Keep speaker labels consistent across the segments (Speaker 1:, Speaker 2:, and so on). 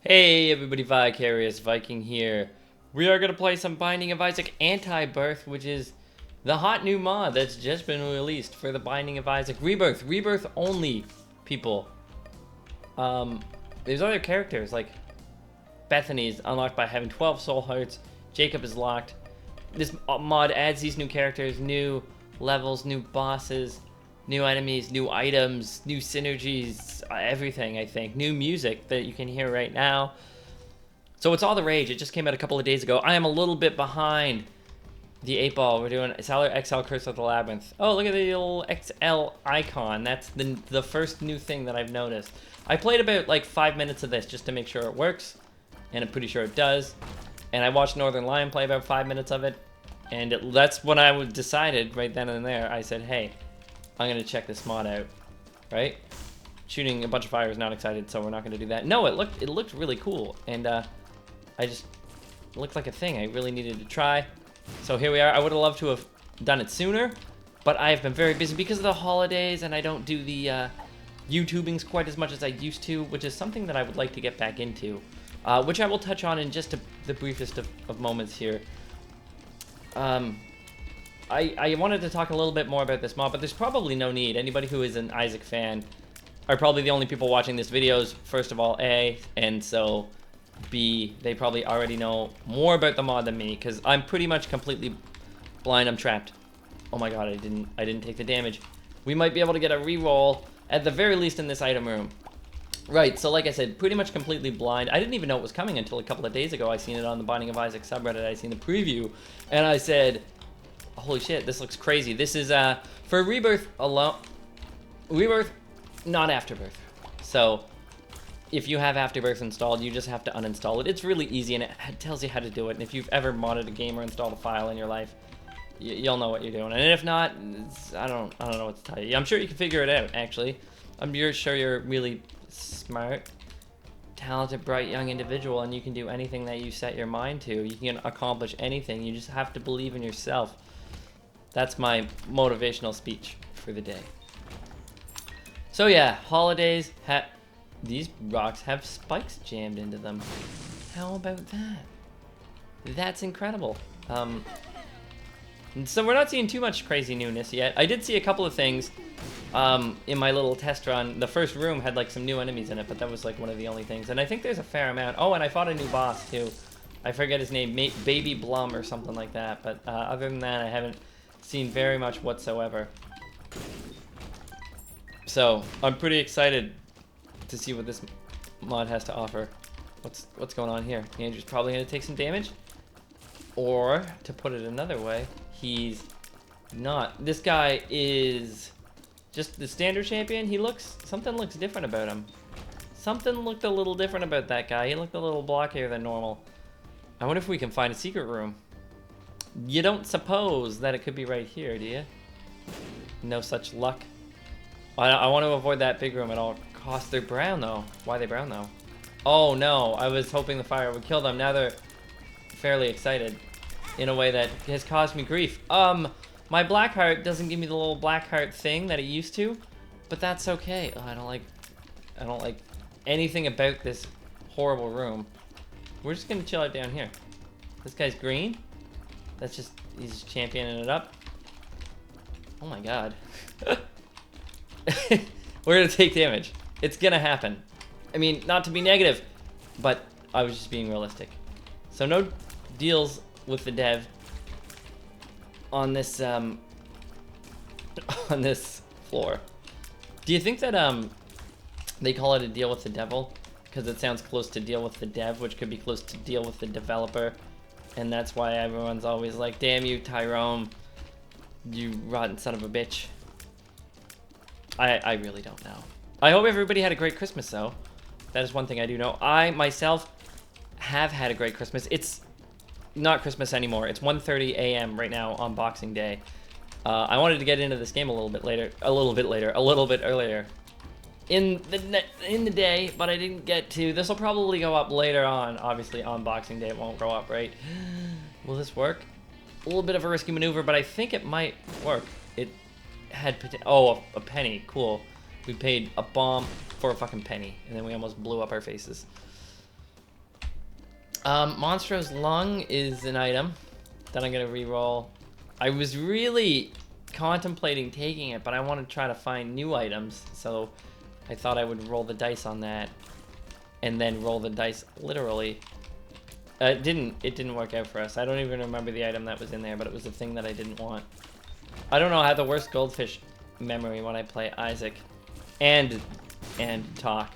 Speaker 1: Hey everybody, Vicarious Viking here. We are going to play some Binding of Isaac Anti-Birth, which is the hot new mod that's just been released for the Binding of Isaac Rebirth. Rebirth only, people. There's other characters, like Bethany's unlocked by having 12 soul hearts. Jacob is locked. This mod adds these new characters, new levels, new bosses, new enemies, new items, new synergies, everything, I think. New music that you can hear right now. So it's all the rage. It just came out a couple of days ago. I am a little bit behind the 8-ball. We're doing Salar XL Curse of the Labyrinth. Oh, look at the little XL icon. That's the first new thing that I've noticed. I played about like 5 minutes of this just to make sure it works, and I'm pretty sure it does. And I watched Northern Lion play about 5 minutes of it, and that's when I decided right then and there. I said, hey, I'm gonna check this mod out, right? Shooting a bunch of fire is not excited, so we're not gonna do that. No, it looked really cool, and it looked like a thing I really needed to try. So here we are. I would have loved to have done it sooner, but I have been very busy because of the holidays, and I don't do the YouTubings quite as much as I used to, which is something that I would like to get back into, which I will touch on in just the briefest of moments here. I wanted to talk a little bit more about this mod, but there's probably no need. Anybody who is an Isaac fan are probably the only people watching this videos, first of all, A, and so B, they probably already know more about the mod than me, because I'm pretty much completely blind. I'm trapped. Oh my god, I didn't take the damage. We might be able to get a reroll, at the very least in this item room. Right, so like I said, pretty much completely blind. I didn't even know it was coming until a couple of days ago. I seen it on the Binding of Isaac subreddit. I seen the preview, and I said, holy shit, this looks crazy. This is, for Rebirth alone, Rebirth, not Afterbirth. So, if you have Afterbirth installed, you just have to uninstall it. It's really easy, and it tells you how to do it. And if you've ever modded a game or installed a file in your life, you'll know what you're doing. And if not, I don't know what to tell you. I'm sure you can figure it out, actually. I'm sure you're really smart, talented, bright, young individual, and you can do anything that you set your mind to. You can accomplish anything. You just have to believe in yourself. That's my motivational speech for the day. So yeah, holidays, these rocks have spikes jammed into them. How about that? That's incredible. So we're not seeing too much crazy newness yet. I did see a couple of things in my little test run. The first room had like some new enemies in it, but that was like one of the only things. And I think there's a fair amount. Oh, and I fought a new boss too. I forget his name, Baby Blum or something like that. But other than that, I haven't seen very much whatsoever. So I'm pretty excited to see what this mod has to offer. What's going on here? Andrew's probably gonna take some damage, or to put it another way, he's not. This guy is just the standard champion. Something looks different about him. Something looked a little different about that guy. He looked a little blockier than normal. I wonder if we can find a secret room. You don't suppose that it could be right here, do you? No such luck. I want to avoid that big room at all costs. They're brown though. Why are they brown though? Oh no, I was hoping the fire would kill them. Now they're fairly excited in a way that has caused me grief. My black heart doesn't give me the little black heart thing that it used to, but that's okay. Oh, I don't like anything about this horrible room. We're just gonna chill out down here. This guy's green. He's championing it up. Oh my god. We're gonna take damage. It's gonna happen. I mean, not to be negative, but I was just being realistic. So no deals with the dev on this on this floor. Do you think that they call it a deal with the devil because it sounds close to deal with the dev, which could be close to deal with the developer, and that's why everyone's always like, damn you, Tyrone, you rotten son of a bitch. I really don't know. I hope everybody had a great Christmas though. That is one thing I do know. I myself have had a great Christmas. It's not Christmas anymore. It's 1:30 a.m. right now on Boxing Day. I wanted to get into this game a little bit earlier in the day, but I didn't get to. This will probably go up later on. Obviously on Boxing Day it won't go up, right? Will this work? A little bit of a risky maneuver, but I think it might work. It had a penny. Cool. We paid a bomb for a fucking penny, and then we almost blew up our faces. Monstro's Lung is an item that I'm gonna re-roll. I was really contemplating taking it, but I want to try to find new items, so I thought I would roll the dice on that, and then roll the dice literally. It didn't work out for us. I don't even remember the item that was in there, but it was the thing that I didn't want. I don't know, I have the worst goldfish memory when I play Isaac, and talk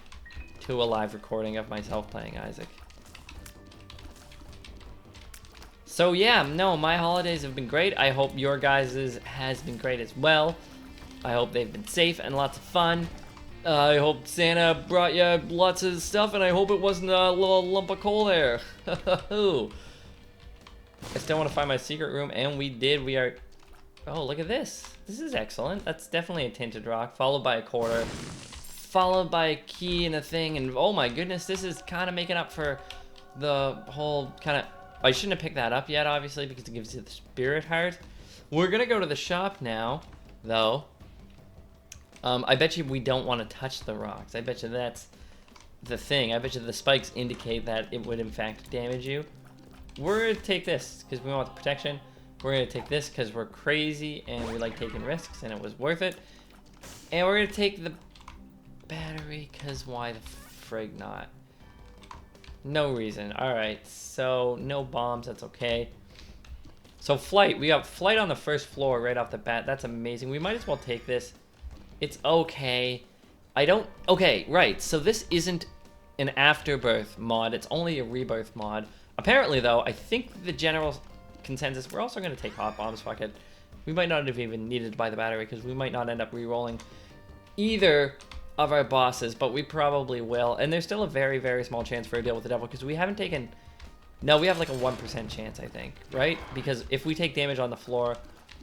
Speaker 1: to a live recording of myself playing Isaac. So yeah, no, my holidays have been great. I hope your guys's has been great as well. I hope they've been safe and lots of fun. I hope Santa brought you lots of stuff, and I hope it wasn't a little lump of coal there. I still want to find my secret room, and we did. We are... Oh, look at this. This is excellent. That's definitely a tinted rock, followed by a quarter, followed by a key and a thing, and oh my goodness, this is kind of making up for the whole kind of... I shouldn't have picked that up yet, obviously, because it gives you the spirit heart. We're gonna go to the shop now, though. I bet you we don't want to touch the rocks. I bet you that's the thing. I bet you the spikes indicate that it would, in fact, damage you. We're gonna take this, because we want the protection. We're gonna take this, because we're crazy, and we like taking risks, and it was worth it. And we're gonna take the battery, because why the frig not? No reason. Alright, so no bombs, that's okay. So flight, we got flight on the first floor right off the bat. That's amazing. We might as well take this. It's okay. Okay, right, so this isn't an Afterbirth mod. It's only a Rebirth mod. Apparently, though, I think the general consensus, we're also going to take hot bombs, fuck it. We might not have even needed to buy the battery, because we might not end up re-rolling either of our bosses, but we probably will. And there's still a very, very small chance for a deal with the devil, because we haven't taken... No, we have like a 1% chance, I think, right? Because if we take damage on the floor,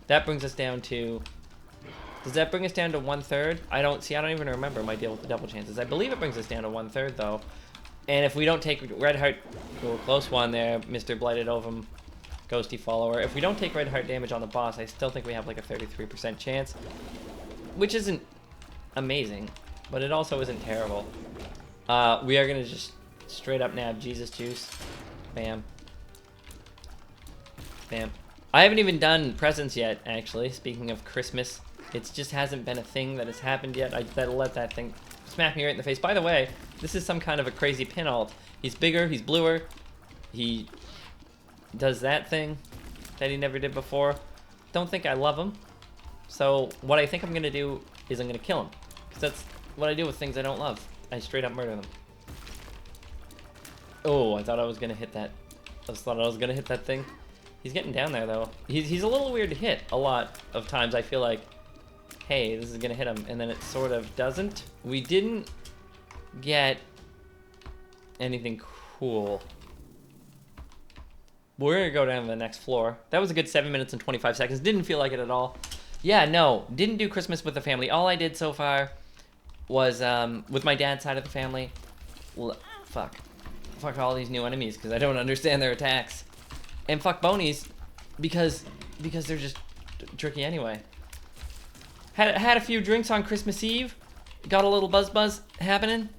Speaker 1: that brings us down to... Does that bring us down to 1/3? I don't even remember my deal with the devil chances. I believe it brings us down to 1/3, though. And if we don't take Red Heart... Oh, close one there, Mr. Blighted Ovum, Ghosty Follower. If we don't take Red Heart damage on the boss, I still think we have like a 33% chance, which isn't amazing, but it also isn't terrible. We are gonna just straight up nab Jesus Juice. Bam. Bam. I haven't even done presents yet, actually, speaking of Christmas. It just hasn't been a thing that has happened yet. I better let that thing smack me right in the face. By the way, this is some kind of a crazy pin alt. He's bigger, he's bluer, he does that thing that he never did before. Don't think I love him. So what I think I'm gonna do is I'm gonna kill him. Because that's what I do with things I don't love. I straight up murder them. Oh, I thought I was gonna hit that. I just thought I was gonna hit that thing. He's getting down there though. He's a little weird to hit a lot of times. I feel like, hey, this is gonna hit him, and then it sort of doesn't. We didn't get anything cool. We're gonna go down to the next floor. That was a good 7 minutes and 25 seconds. Didn't feel like it at all. Yeah, no, didn't do Christmas with the family. All I did so far was with my dad's side of the family. Fuck all these new enemies because I don't understand their attacks, and fuck bonies because they're just tricky anyway. Had a few drinks on Christmas Eve, got a little buzz happening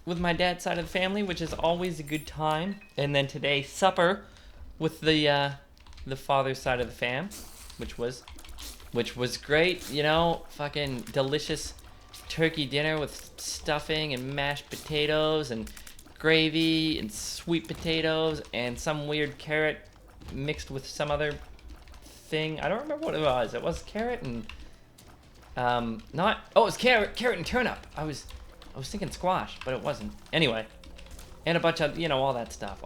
Speaker 1: with my dad's side of the family, which is always a good time. And then today supper with the father's side of the fam, which was great. You know, fucking delicious turkey dinner with stuffing and mashed potatoes and gravy and sweet potatoes and some weird carrot mixed with some other thing. I don't remember what it was. It was carrot and it was carrot and turnip. I was thinking squash, but it wasn't. Anyway, and a bunch of, you know, all that stuff.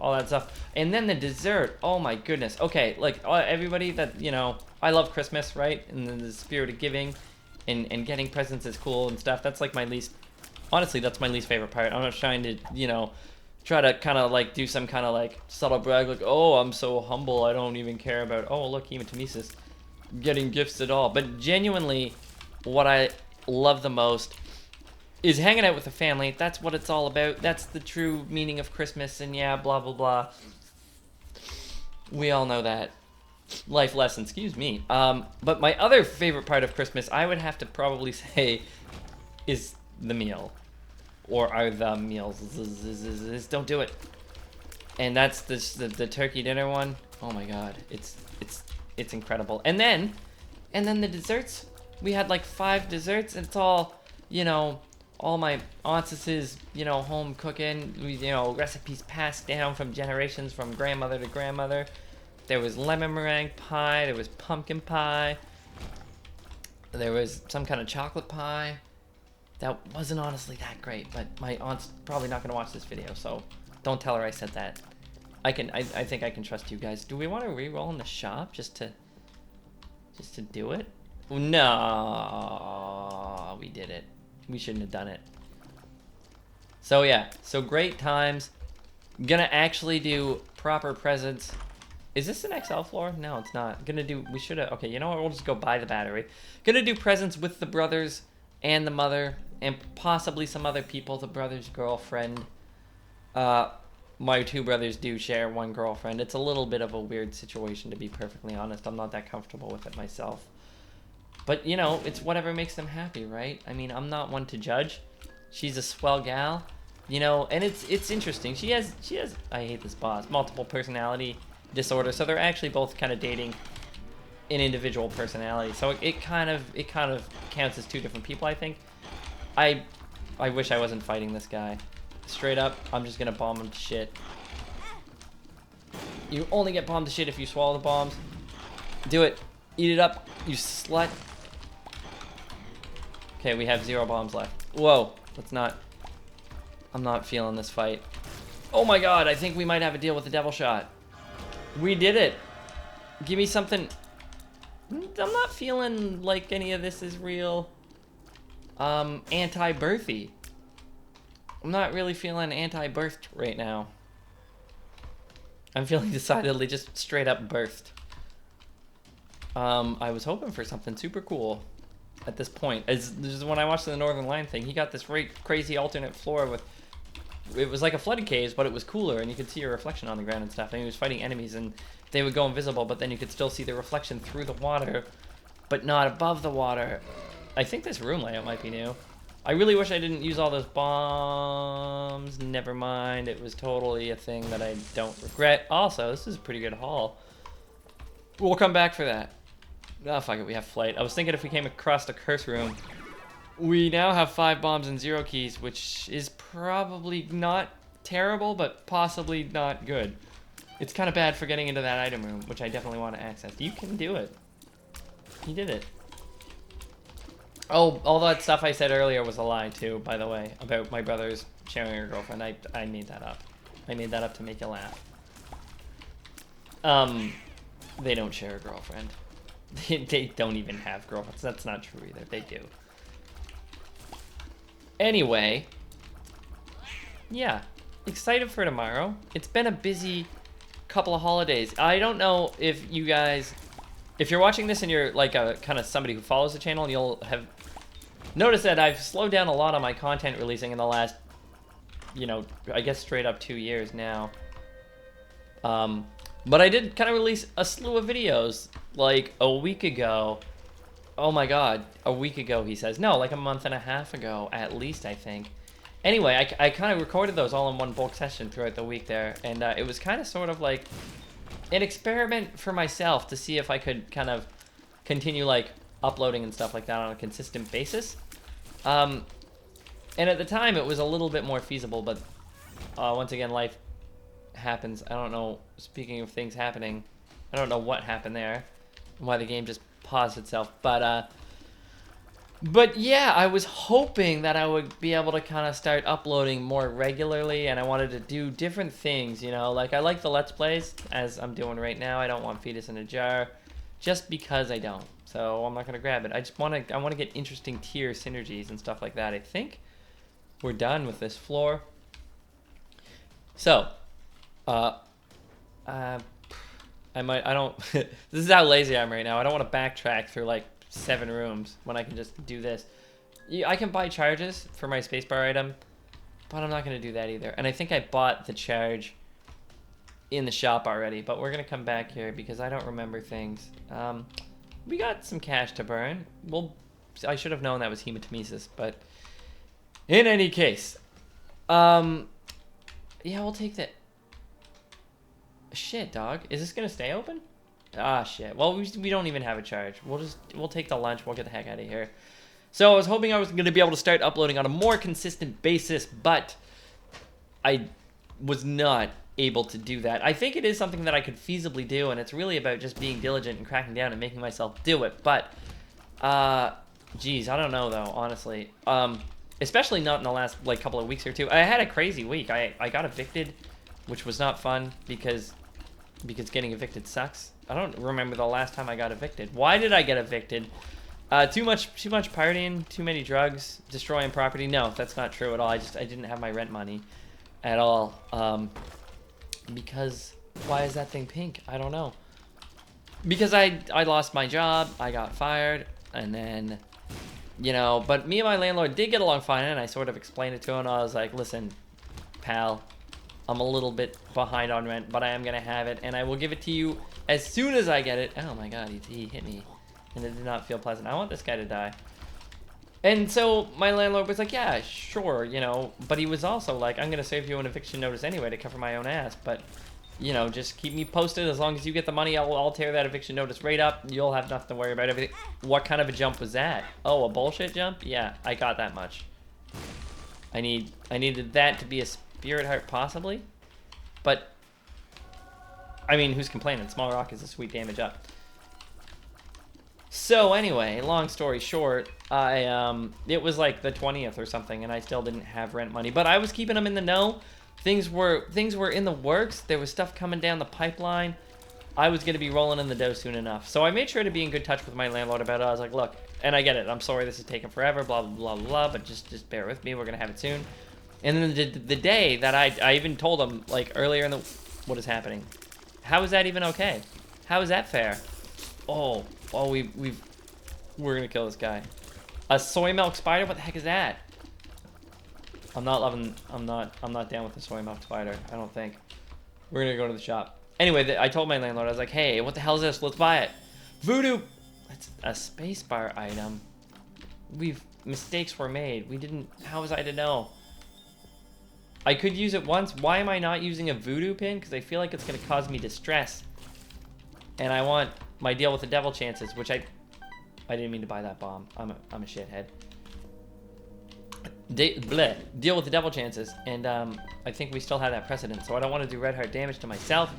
Speaker 1: And then the dessert. Oh my goodness. Okay, like everybody that, you know, I love Christmas, right? And then the spirit of giving and getting presents is cool and stuff. That's like honestly, that's my least favorite part. I'm not trying to, you know, try to kind of like do some kind of like subtle brag, like, oh, I'm so humble, I don't even care about, oh, look, hematomesis, getting gifts at all. But genuinely, what I love the most is hanging out with the family. That's what it's all about. That's the true meaning of Christmas, and yeah, blah, blah, blah. We all know that. Life lesson, excuse me. But my other favorite part of Christmas, I would have to probably say, is the meal. Or are the meals. Don't do it. And that's the turkey dinner one. Oh my god, it's incredible. And then the desserts. We had like 5 desserts, and it's all, you know, all my aunts' home cooking. Recipes passed down from generations, from grandmother to grandmother. There was lemon meringue pie. There was pumpkin pie. There was some kind of chocolate pie. That wasn't honestly that great, but my aunt's probably not gonna watch this video, so don't tell her I said that. I think I can trust you guys. Do we want to re-roll in the shop just to do it? No, we did it. We shouldn't have done it. So yeah, so great times. Gonna actually do proper presents. Is this an XL floor? No, it's not. We should have, okay, you know what, we'll just go buy the battery. Gonna do presents with the brothers and the mother and possibly some other people, the brother's girlfriend. My 2 brothers do share one girlfriend. It's a little bit of a weird situation, to be perfectly honest. I'm not that comfortable with it myself. But, it's whatever makes them happy, right? I mean, I'm not one to judge. She's a swell gal, and it's interesting. She has, I hate this boss, multiple personality disorder. So they're actually both kind of dating an individual personality. So it kind of counts as 2 different people, I think. I wish I wasn't fighting this guy. Straight up, I'm just gonna bomb him to shit. You only get bombed to shit if you swallow the bombs. Do it. Eat it up, you slut. Okay, we have 0 bombs left. Whoa, I'm not feeling this fight. Oh my god, I think we might have a deal with the devil shot. We did it. Give me something. I'm not feeling like any of this is real. Anti-birthy. I'm not really feeling anti-birthed right now. I'm feeling decidedly just straight up birthed. I was hoping for something super cool at this point. This is when I watched the Northern Line thing. He got this crazy alternate floor with, it was like a flooded caves, but it was cooler, and you could see your reflection on the ground and stuff. And he was fighting enemies, and they would go invisible, but then you could still see the reflection through the water, but not above the water. I think this room layout might be new. I really wish I didn't use all those bombs. Never mind. It was totally a thing that I don't regret. Also, this is a pretty good haul. We'll come back for that. Oh, fuck it. We have flight. I was thinking if we came across the curse room. We now have 5 bombs and 0 keys, which is probably not terrible, but possibly not good. It's kind of bad for getting into that item room, which I definitely want to access. You can do it. You did it. Oh, all that stuff I said earlier was a lie, too, by the way, about my brothers sharing a girlfriend. I made that up. I made that up to make you laugh. They don't share a girlfriend. They don't even have girlfriends. That's not true either. They do. Anyway. Yeah. Excited for tomorrow. It's been a busy couple of holidays. I don't know if you guys... If you're watching this and you're like a kind of somebody who follows the channel, you'll have noticed that I've slowed down a lot on my content releasing in the last, I guess straight up 2 years now. But I did kind of release a slew of videos like a week ago. Oh my god, a week ago he says. No, like a month and a half ago at least, I think. Anyway, I kind of recorded those all in one bulk session throughout the week there, and it was kind of sort of like an experiment for myself to see if I could kind of continue like uploading and stuff like that on a consistent basis. And at the time it was a little bit more feasible, but once again life happens. I don't know, speaking of things happening, I don't know what happened there, why the game just paused itself, but yeah, I was hoping that I would be able to kind of start uploading more regularly, and I wanted to do different things, like I like the Let's Plays, as I'm doing right now. I don't want Fetus in a Jar, just because I don't, so I'm not going to grab it. I want to get interesting tier synergies and stuff like that. I think we're done with this floor. So, this is how lazy I am right now. I don't want to backtrack through like 7 rooms when I can just do this. I can buy charges for my spacebar item, but I'm not going to do that either. And I think I bought the charge in the shop already, but we're going to come back here because I don't remember things. We got some cash to burn. I should have known that was hematemesis, but in any case, yeah, we'll take that. Shit, dog. Is this gonna stay open? Ah, shit. Well, we don't even have a charge. We'll take the lunch. We'll get the heck out of here. So I was hoping I was gonna be able to start uploading on a more consistent basis, but I was not able to do that. I think it is something that I could feasibly do, and it's really about just being diligent and cracking down and making myself do it. But, geez, I don't know though, honestly. Especially not in the last like couple of weeks or two. I had a crazy week. I got evicted, which was not fun because getting evicted sucks. I don't remember the last time I got evicted. Why did I get evicted? Too much partying, too many drugs, destroying property. No, that's not true at all. I didn't have my rent money at all. Because why is that thing pink? I don't know. Because I lost my job, I got fired, and then, you know, but me and my landlord did get along fine, and I sort of explained it to him. I was like, listen, pal, I'm a little bit behind on rent, but I am gonna have it, and I will give it to you as soon as I get it. Oh my god, he hit me, and it did not feel pleasant. I want this guy to die. And so my landlord was like, yeah, sure, you know, but he was also like, I'm gonna serve you an eviction notice anyway to cover my own ass, but, you know, just keep me posted. As long as you get the money, I'll tear that eviction notice right up. You'll have nothing to worry about. Everything. What kind of a jump was that? Oh, a bullshit jump? Yeah, I got that much. I needed that to be a spirit heart, possibly, but I mean, who's complaining? Small rock is a sweet damage up. So anyway, long story short, it was like the 20th or something, and I still didn't have rent money, but I was keeping them in the know. Things were in the works. There was stuff coming down the pipeline. I was going to be rolling in the dough soon enough. So I made sure to be in good touch with my landlord about it. I was like, look, and I get it. I'm sorry this is taking forever, blah, blah, blah, blah, but just bear with me. We're going to have it soon. And then the day that I even told him, like, earlier in the... What is happening? How is that even okay? How is that fair? Oh, we're going to kill this guy. A soy milk spider? What the heck is that? I'm not down with the soy milk spider, I don't think. We're gonna go to the shop. Anyway, I told my landlord, I was like, hey, what the hell is this? Let's buy it. Voodoo! That's a spacebar item. Mistakes were made. How was I to know? I could use it once. Why am I not using a voodoo pin? Because I feel like it's gonna cause me distress. And I want my deal with the devil chances, which I didn't mean to buy that bomb. I'm a shithead. Deal with the devil chances, and I think we still have that precedent, so I don't want to do red heart damage to myself,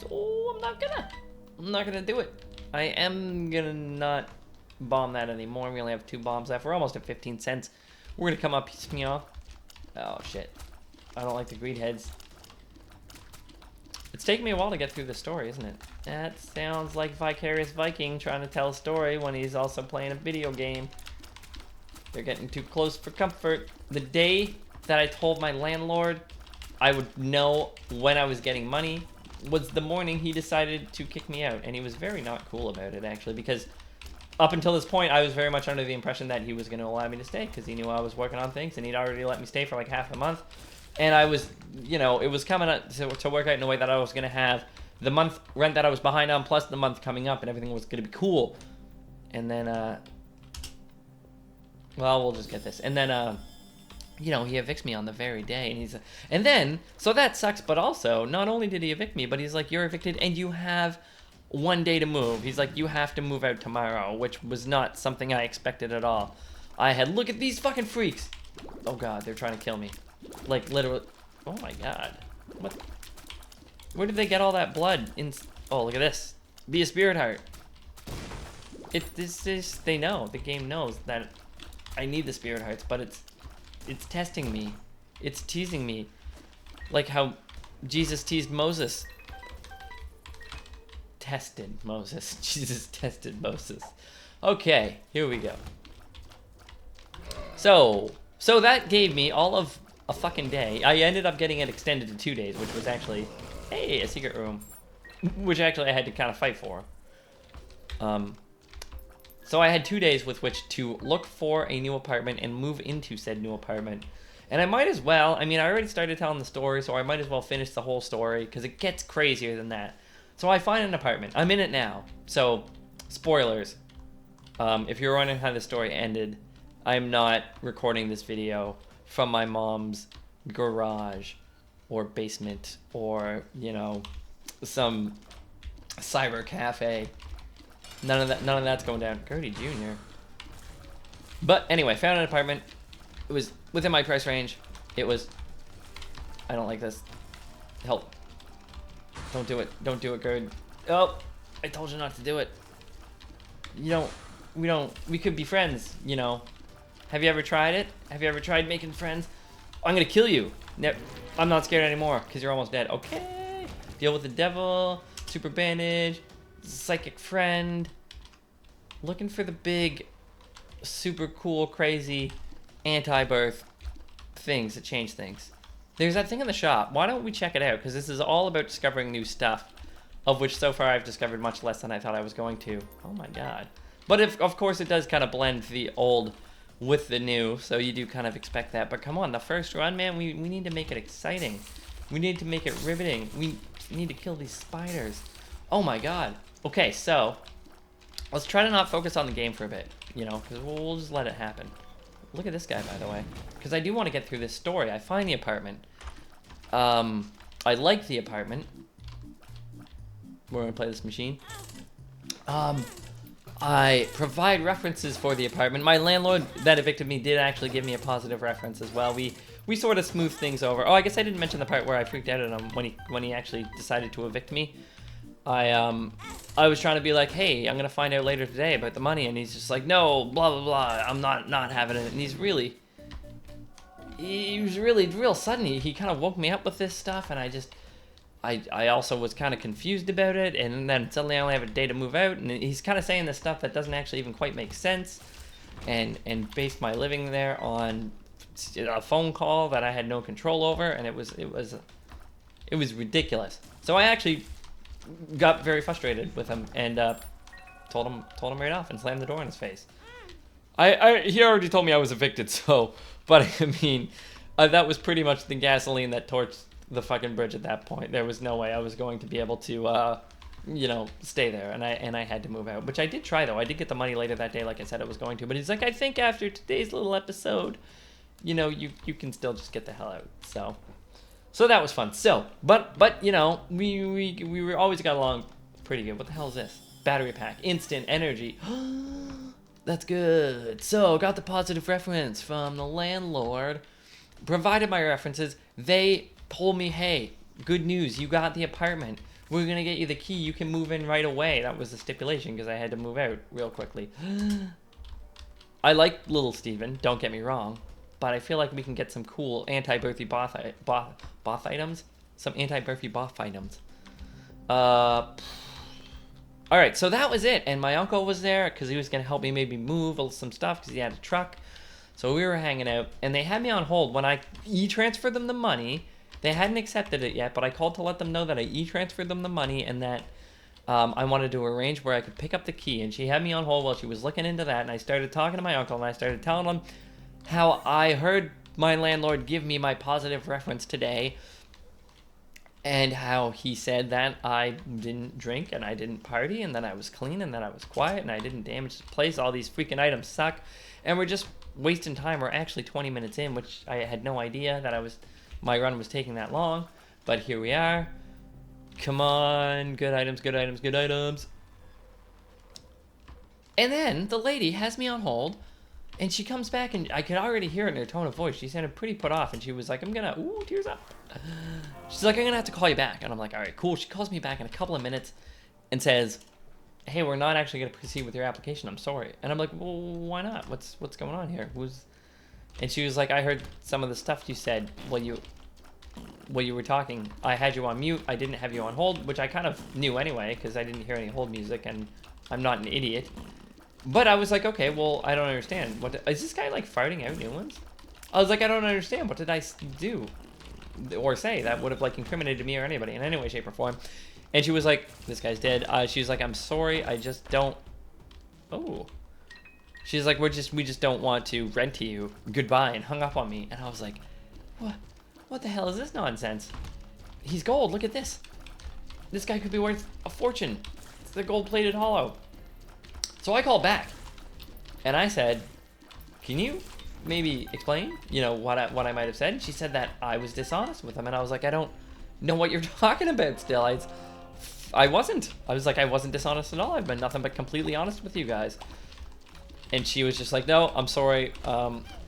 Speaker 1: so I'm not gonna do it. I am gonna not bomb that anymore. We only have 2 bombs left. We're almost at 15 cents. We're gonna come up, piece me off. Oh shit, I don't like the greed heads. It's taken me a while to get through the story, isn't it? That sounds like Vicarious Viking trying to tell a story when he's also playing a video game. They're getting too close for comfort. The day that I told my landlord I would know when I was getting money was the morning he decided to kick me out. And he was very not cool about it, actually, because up until this point, I was very much under the impression that he was going to allow me to stay because he knew I was working on things, and he'd already let me stay for like half a month. And I was, you know, it was coming up to work out in a way that I was going to have the month rent that I was behind on plus the month coming up, and everything was going to be cool. And then, well, we'll just get this. And then, you know, he evicts me on the very day, and then, so that sucks, but also, not only did he evict me, but he's like, you're evicted, and you have 1 day to move. He's like, you have to move out tomorrow, which was not something I expected at all. I had, look at these fucking freaks. Oh god, they're trying to kill me. Like, literally, oh my god. What? Where did they get all that blood? Oh, look at this. Be a spirit heart. They know, the game knows that I need the spirit hearts, but it's testing me. It's teasing me. Like how Jesus teased Moses. Tested Moses. Jesus tested Moses. Okay, here we go. So that gave me all of a fucking day. I ended up getting it extended to 2 days, which was actually, hey, a secret room. Which actually I had to kind of fight for. So I had 2 days with which to look for a new apartment and move into said new apartment. And I might as well, I mean, I already started telling the story, so I might as well finish the whole story, because it gets crazier than that. So I find an apartment. I'm in it now. So, spoilers. If you're wondering how the story ended, I'm not recording this video from my mom's garage. or basement or, you know, some cyber cafe. None of that's going down. Gertie Jr. But anyway, found an apartment. It was within my price range. It was... I don't like this. Help. Don't do it. Don't do it, Gerd. Oh, I told you not to do it. We could be friends, you know. Have you ever tried it? Have you ever tried making friends? I'm gonna kill you. I'm not scared anymore, because you're almost dead. Okay. Deal with the devil. Super bandage. Psychic friend. Looking for the big, super cool, crazy anti-birth things that change things. There's that thing in the shop. Why don't we check it out? Because this is all about discovering new stuff, of which so far I've discovered much less than I thought I was going to. Oh my god. But of course it does kind of blend the old with the new, so you do kind of expect that. But come on, the first run, man, we need to make it exciting. We need to make it riveting. We need to kill these spiders. Oh my god. Okay, so let's try to not focus on the game for a bit, you know, because we'll just let it happen. Look at this guy, by the way, because I do want to get through this story. I find the apartment. I like the apartment. We're gonna play this machine. I provide references for the apartment. My landlord that evicted me did actually give me a positive reference as well. We sort of smoothed things over. Oh, I guess I didn't mention the part where I freaked out at him when he actually decided to evict me. I was trying to be like, hey, I'm gonna find out later today about the money, and he's just like, no, blah blah blah, I'm not having it. And he was really real sudden. He kind of woke me up with this stuff, and I also was kind of confused about it, and then suddenly I only have a day to move out, and he's kind of saying this stuff that doesn't actually even quite make sense, and based my living there on a phone call that I had no control over, and it was ridiculous. So I actually got very frustrated with him and told him right off and slammed the door in his face. He already told me I was evicted, so, but I mean, that was pretty much the gasoline that torched the fucking bridge at that point. There was no way I was going to be able to, you know, stay there, and I had to move out, which I did try though. I did get the money later that day, like I said I was going to, but he's like, I think after today's little episode, you know, you can still just get the hell out. So that was fun. So, but you know, we were always got along pretty good. What the hell is this? Battery pack, instant energy. That's good. So, got the positive reference from the landlord. Provided my references, they told me, hey, good news, you got the apartment. We're gonna get you the key. You can move in right away. That was the stipulation because I had to move out real quickly. I like little Steven, don't get me wrong, but I feel like we can get some cool anti-birthy both items. Some anti-birthy both items. Alright, so that was it. And my uncle was there because he was going to help me maybe move some stuff because he had a truck. So we were hanging out, and they had me on hold. When I e-transferred them the money, they hadn't accepted it yet, but I called to let them know that I e-transferred them the money and that I wanted to arrange where I could pick up the key. And she had me on hold while she was looking into that, and I started talking to my uncle, and I started telling him how I heard my landlord give me my positive reference today, and how he said that I didn't drink and I didn't party and that I was clean and that I was quiet and I didn't damage the place. All these freaking items suck, and we're just wasting time. We're actually 20 minutes in, which I had no idea that my run was taking that long, but here we are. Come on, good items, good items, good items. And then the lady has me on hold, and she comes back, and I could already hear it in her tone of voice. She sounded pretty put off, and she was like, ooh, tears up. She's like, I'm gonna have to call you back. And I'm like, all right, cool. She calls me back in a couple of minutes and says, hey, we're not actually gonna proceed with your application. I'm sorry. And I'm like, well, why not? What's going on here? And she was like, I heard some of the stuff you said while you were talking. I had you on mute. I didn't have you on hold, which I kind of knew anyway, because I didn't hear any hold music, and I'm not an idiot. But I was like, okay, well, I don't understand. Is this guy, like, farting out new ones? I was like, I don't understand. What did I do or say that would have, like, incriminated me or anybody in any way, shape, or form? And she was like, this guy's dead. She was like, I'm sorry. I just don't... Oh. She's like, we just don't want to rent to you. Goodbye. And hung up on me. And I was like, what the hell is this nonsense? He's gold. Look at this. This guy could be worth a fortune. It's the gold-plated hollow. So I called back, and I said, can you maybe explain, you know, what I might have said? And she said that I was dishonest with them, and I was like, I don't know what you're talking about still. I wasn't. I was like, I wasn't dishonest at all. I've been nothing but completely honest with you guys. And she was just like, no, I'm sorry.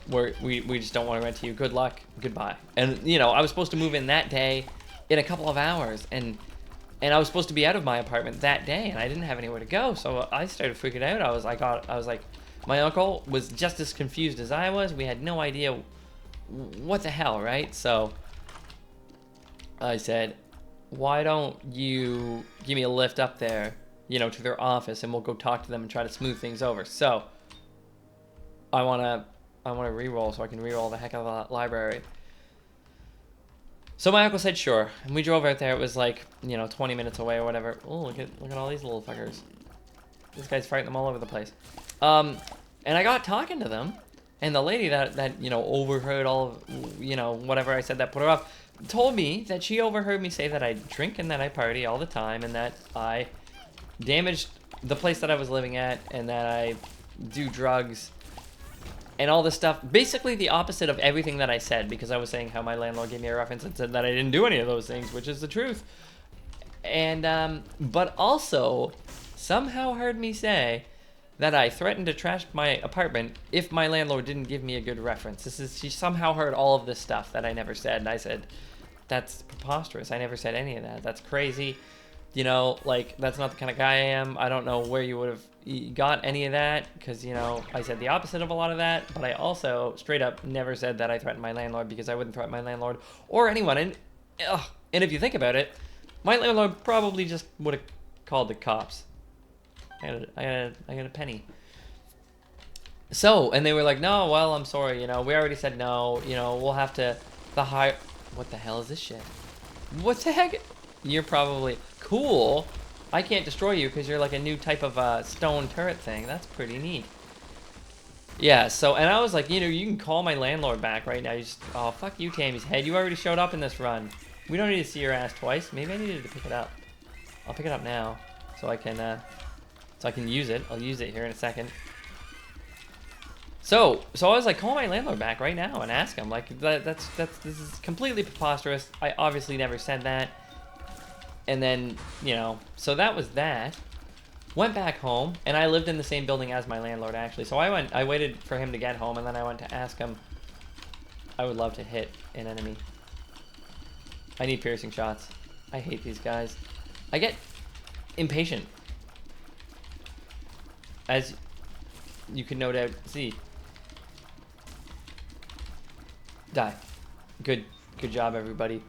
Speaker 1: We just don't want to rent to you. Good luck. Goodbye. And, you know, I was supposed to move in that day in a couple of hours. And I was supposed to be out of my apartment that day, and I didn't have anywhere to go. So I started freaking out. I was like, my uncle was just as confused as I was. We had no idea what the hell, right? So I said, why don't you give me a lift up there, you know, to their office, and we'll go talk to them and try to smooth things over. So I want to re-roll so I can re-roll the heck out of the library. So my uncle said sure, and we drove out there. It was like, you know, 20 minutes away or whatever. Oh, look at all these little fuckers. This guy's fighting them all over the place. And I got talking to them, and the lady that you know, overheard all of, you know, whatever I said that put her off, told me that she overheard me say that I drink and that I party all the time, and that I damaged the place that I was living at, and that I do drugs and all this stuff. Basically the opposite of everything that I said, because I was saying how my landlord gave me a reference and said that I didn't do any of those things, which is the truth. And but also somehow heard me say that I threatened to trash my apartment if my landlord didn't give me a good reference. She somehow heard all of this stuff that I never said, and I said, that's preposterous. I never said any of that. That's crazy. You know, like, that's not the kind of guy I am. I don't know where you would have got any of that, because, you know, I said the opposite of a lot of that, but I also straight up never said that I threatened my landlord, because I wouldn't threaten my landlord or anyone. And if you think about it, my landlord probably just would have called the cops. I got a penny. So, and they were like, no, well, I'm sorry, you know, we already said no, you know, we'll have to, what the hell is this shit? What the heck? You're probably, cool. I can't destroy you because you're like a new type of stone turret thing. That's pretty neat. Yeah, so, and I was like, you know, you can call my landlord back right now. You just, oh, fuck you, Tammy's head. You already showed up in this run. We don't need to see your ass twice. Maybe I needed to pick it up. I'll pick it up now so I can use it. I'll use it here in a second. So I was like, call my landlord back right now and ask him. Like, this is completely preposterous. I obviously never said that. And then, you know, so that was that. Went back home, and I lived in the same building as my landlord, actually. So I waited for him to get home, and then I went to ask him. I would love to hit an enemy. I need piercing shots. I hate these guys. I get impatient, as you can no doubt see. Die. Good job, everybody.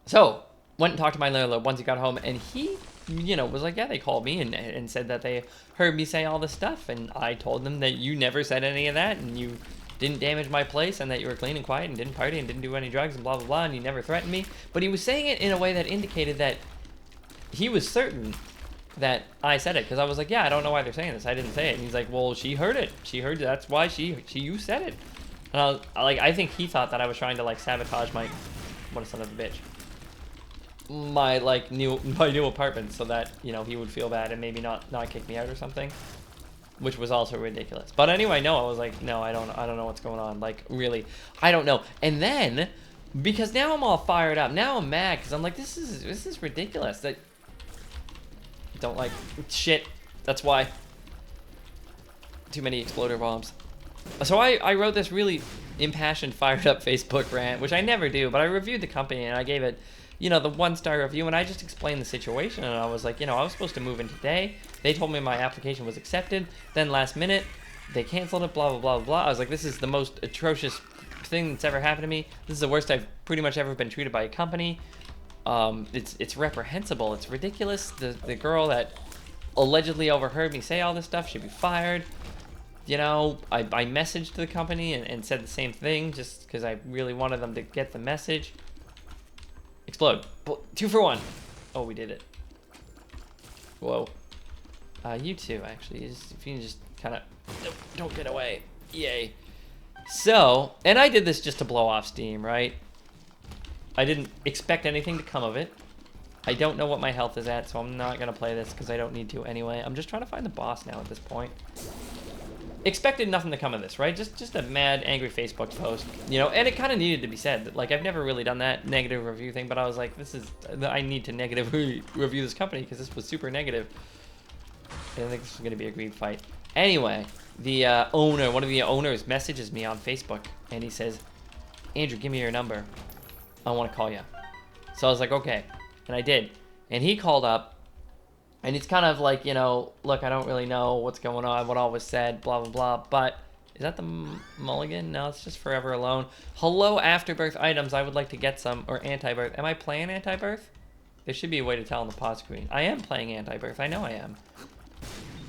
Speaker 1: So, went and talked to my landlord once he got home, and he, you know, was like, yeah, they called me and said that they heard me say all this stuff, and I told them that you never said any of that, and you didn't damage my place, and that you were clean and quiet and didn't party and didn't do any drugs and blah, blah, blah, and you never threatened me. But he was saying it in a way that indicated that he was certain that I said it, because I was like, yeah, I don't know why they're saying this. I didn't say it. And he's like, well, she heard it. She heard it. That's why you said it. And I think he thought that I was trying to, like, sabotage my, what a son of a bitch, my new apartment, so that, you know, he would feel bad and maybe not kick me out or something, which was also ridiculous. But anyway, no, I was like, no, I don't know what's going on. Like, really, I don't know. And then, because now I'm all fired up. Now I'm mad because I'm like, this is ridiculous. That don't like shit. That's why. Too many exploder bombs. So I wrote this really impassioned, fired up Facebook rant, which I never do, but I reviewed the company and I gave it, you know, the 1-star review, and I just explained the situation, and I was like, you know, I was supposed to move in today. They told me my application was accepted. Then last minute, they canceled it, blah, blah, blah, blah. I was like, this is the most atrocious thing that's ever happened to me. This is the worst I've pretty much ever been treated by a company. It's reprehensible. It's ridiculous. The girl that allegedly overheard me say all this stuff should be fired. You know, I messaged the company and said the same thing just because I really wanted them to get the message. Explode. 2 for 1. Oh, we did it. Whoa. You too, actually. If you can just kind of don't get away. Yay. So, and I did this just to blow off steam, right? I didn't expect anything to come of it. I don't know what my health is at, so I'm not going to play this because I don't need to anyway. I'm just trying to find the boss now at this point. expected nothing to come of this, right? Just a mad, angry Facebook post, you know, and it kind of needed to be said. Like, I've never really done that negative review thing, but I was like, I need to negatively review this company because this was super negative. And I think this is going to be a green fight. Anyway, the one of the owners messages me on Facebook, and he says, Andrew, give me your number. I want to call you. So I was like, okay. And I did. And he called up. And it's kind of like, you know, look, I don't really know what's going on, what all was said, blah, blah, blah. But is that the mulligan? No, it's just Forever Alone. Hello, Afterbirth items. I would like to get some. Or Antibirth. Am I playing Antibirth? There should be a way to tell on the pause screen. I am playing Antibirth. I know I am.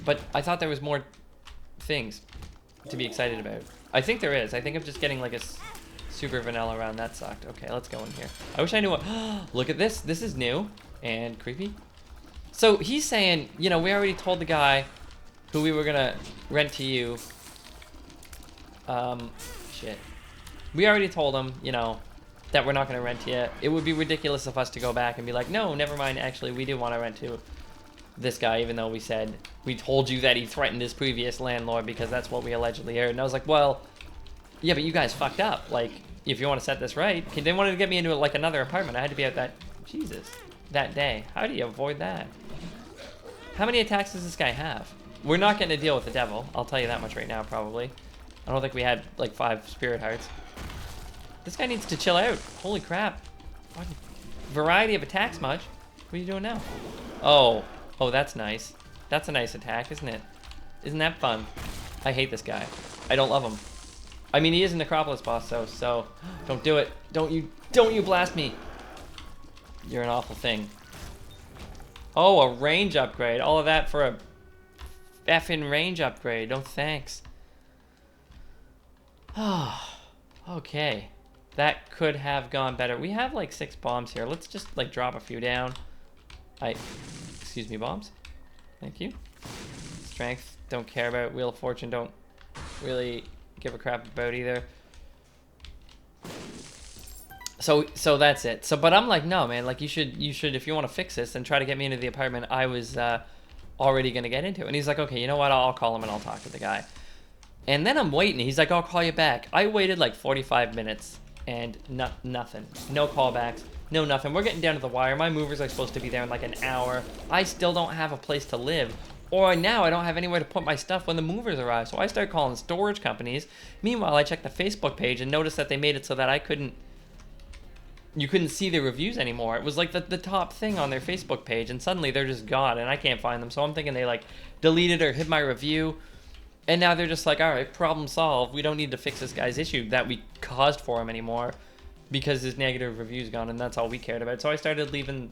Speaker 1: But I thought there was more things to be excited about. I think there is. I think I'm just getting like a super vanilla round. That sucked. Okay, let's go in here. I wish I knew what... Look at this. This is new and creepy. So he's saying, you know, we already told the guy who we were gonna rent to you. Shit. We already told him, you know, that we're not gonna rent to you. It would be ridiculous of us to go back and be like, no, never mind. Actually, we do want to rent to this guy, even though we told you that he threatened his previous landlord because that's what we allegedly heard. And I was like, well, yeah, but you guys fucked up. Like, if you want to set this right, they wanted to get me into like another apartment. I had to be out that day. How do you avoid that? How many attacks does this guy have? We're not getting to deal with the devil. I'll tell you that much right now, probably. I don't think we had like 5 spirit hearts. This guy needs to chill out. Holy crap. Fucking variety of attacks much. What are you doing now? Oh, that's nice. That's a nice attack, isn't it? Isn't that fun? I hate this guy. I don't love him. I mean, he is an Necropolis boss, though, so don't do it. Don't you blast me. You're an awful thing. Oh, a range upgrade. All of that for a effing range upgrade. No thanks. Oh, okay. That could have gone better. We have like 6 bombs here. Let's just like drop a few down. Excuse me, bombs. Thank you. Strength, don't care about. Wheel of Fortune, don't really give a crap about either. So that's it. But I'm like, no, man, like you should, if you want to fix this and try to get me into the apartment I was already going to get into. And he's like, okay, you know what? I'll call him and I'll talk to the guy. And then I'm waiting. He's like, I'll call you back. I waited like 45 minutes and nothing. No callbacks, no nothing. We're getting down to the wire. My movers are supposed to be there in like an hour. I still don't have a place to live. Or now I don't have anywhere to put my stuff when the movers arrive. So I start calling storage companies. Meanwhile, I check the Facebook page and notice that they made it so that you couldn't see the reviews anymore. It was like the top thing on their Facebook page, and suddenly they're just gone, and I can't find them. So I'm thinking they like deleted or hid my review, and now they're just like, all right, problem solved. We don't need to fix this guy's issue that we caused for him anymore because his negative review's gone, and that's all we cared about. So I started leaving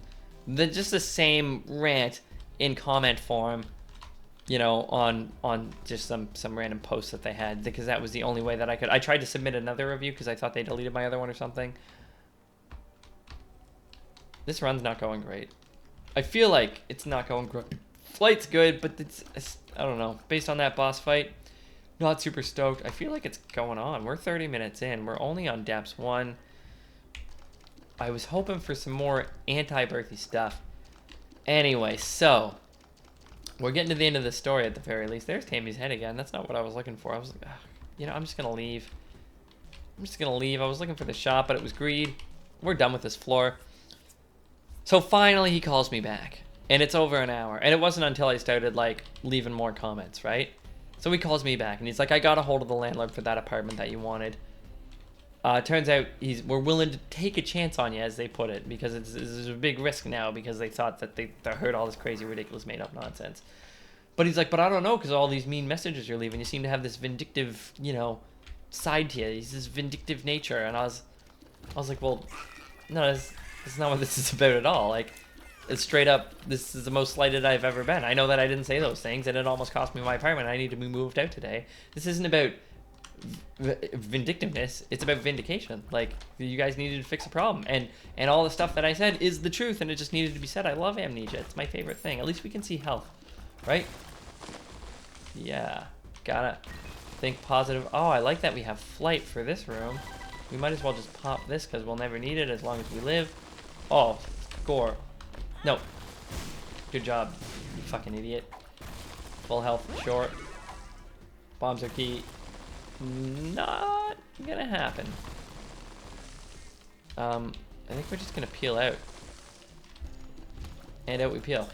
Speaker 1: just the same rant in comment form, you know, on just some random posts that they had, because that was the only way that I could. I tried to submit another review because I thought they deleted my other one or something. This run's not going great. I feel like it's not going great. Flight's good, but it's I don't know. Based on that boss fight, not super stoked. I feel like it's going on. We're 30 minutes in. We're only on Depths 1. I was hoping for some more anti-birthy stuff. Anyway, so we're getting to the end of the story at the very least. There's Tammy's head again. That's not what I was looking for. I was like, you know, I'm just going to leave. I was looking for the shop, but it was greed. We're done with this floor. So finally he calls me back, and it's over an hour, and it wasn't until I started like leaving more comments, right? So he calls me back and he's like, I got a hold of the landlord for that apartment that you wanted. Turns out we're willing to take a chance on you, as they put it, because it's a big risk now, because they thought that they heard all this crazy, ridiculous, made up nonsense. But he's like, but I don't know, because all these mean messages you're leaving, you seem to have this vindictive, you know, side to you. He's this vindictive nature. And I was like, well, no, that's not what this is about at all. Like, it's straight up, this is the most slighted I've ever been. I know that I didn't say those things, and it almost cost me my apartment. I need to be moved out today. This isn't about vindictiveness. It's about vindication. Like, you guys needed to fix a problem. And all the stuff that I said is the truth, and it just needed to be said. I love amnesia. It's my favorite thing. At least we can see health, right? Yeah. Gotta think positive. Oh, I like that we have flight for this room. We might as well just pop this, because we'll never need it as long as we live. Oh, score. No. Good job, you fucking idiot. Full health, short. Bombs are key. Not gonna happen. I think we're just gonna peel out. And out we peel.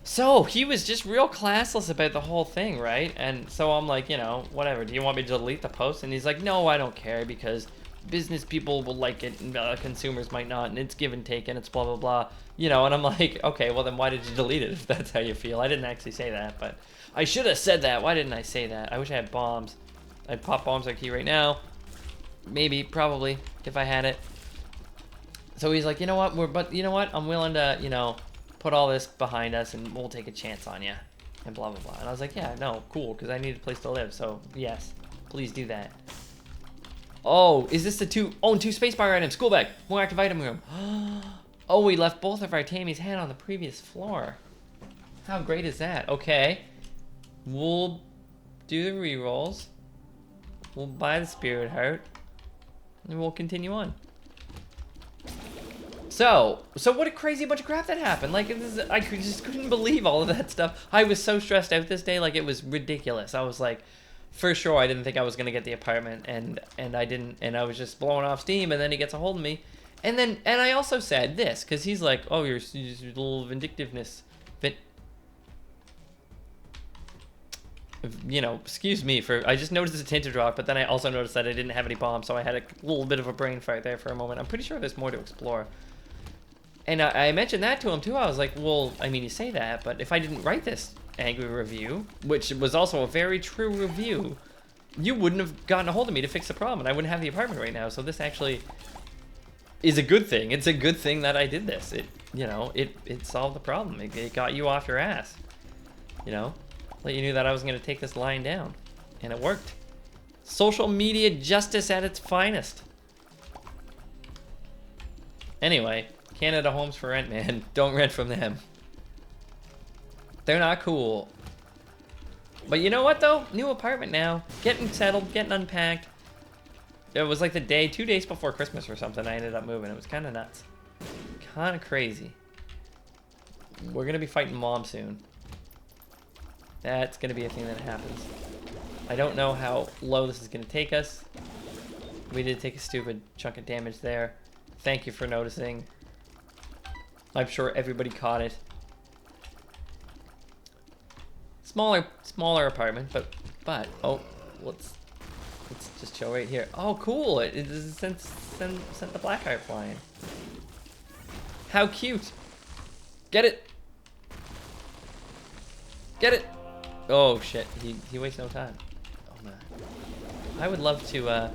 Speaker 1: So, he was just real classless about the whole thing, right? And so I'm like, you know, whatever. Do you want me to delete the post? And he's like, no, I don't care because business people will like it and consumers might not. And it's give and take and it's blah, blah, blah. You know, and I'm like, okay, well then why did you delete it if that's how you feel? I didn't actually say that, but I should have said that. Why didn't I say that? I wish I had bombs. I'd pop bombs like key right now. Maybe, probably, if I had it. So he's like, you know what, I'm willing to, you know, put all this behind us and we'll take a chance on you. And blah, blah, blah. And I was like, yeah, no, cool, because I need a place to live. So, yes, please do that. Oh, is this the two spacebar items? School bag, more active item room. Oh, we left both of our Tammy's hand on the previous floor. How great is that? Okay. We'll do the rerolls. We'll buy the spirit heart. And we'll continue on. So what a crazy bunch of crap that happened. Like, I just couldn't believe all of that stuff. I was so stressed out this day, like, it was ridiculous. I was like, for sure, I didn't think I was gonna get the apartment, and I didn't, and I was just blowing off steam, and then he gets a hold of me. And I also said this, because he's like, oh, your little vindictiveness. You know, excuse me I just noticed a tinted rock, but then I also noticed that I didn't have any bombs, so I had a little bit of a brain fight there for a moment. I'm pretty sure there's more to explore. And I mentioned that to him too. I was like, well, I mean, you say that, but if I didn't write this angry review, which was also a very true review, you wouldn't have gotten a hold of me to fix the problem, and I wouldn't have the apartment right now. So this actually is a good thing. It's a good thing that I did this. It, you know, it solved the problem. It got you off your ass. You know, let you knew that I was going to take this lying down, and it worked. Social media justice at its finest. Anyway, Canada Homes for Rent, man. Don't rent from them. They're not cool. But you know what, though? New apartment now. Getting settled, getting unpacked. It was like the 2 days before Christmas or something, I ended up moving. It was kind of nuts. Kind of crazy. We're going to be fighting Mom soon. That's going to be a thing that happens. I don't know how low this is going to take us. We did take a stupid chunk of damage there. Thank you for noticing. I'm sure everybody caught it. Smaller apartment, but oh, let's just chill right here. Oh, cool! It sent the Blackheart flying. How cute! Get it! Get it! Oh shit! He wastes no time. Oh man, I would love to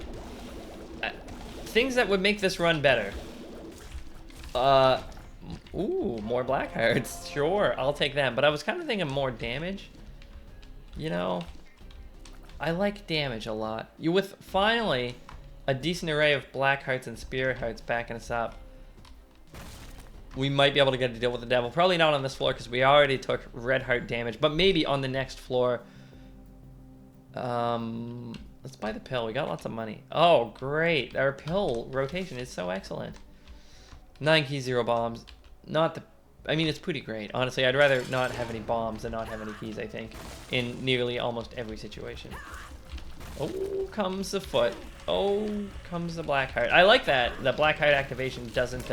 Speaker 1: things that would make this run better. Ooh, more Blackhearts. Sure, I'll take them. But I was kind of thinking more damage. You know, I like damage a lot. With finally a decent array of Blackhearts and Spirit Hearts backing us up, we might be able to get to deal with the devil. Probably not on this floor because we already took Red Heart damage, but maybe on the next floor. Let's buy the pill. We got lots of money. Oh, great. Our pill rotation is so excellent. 9 keys, 0 bombs. I mean, it's pretty great. Honestly, I'd rather not have any bombs than not have any keys, I think, in nearly almost every situation. Oh, comes the foot. Oh, comes the Blackheart. I like that. The Blackheart activation doesn't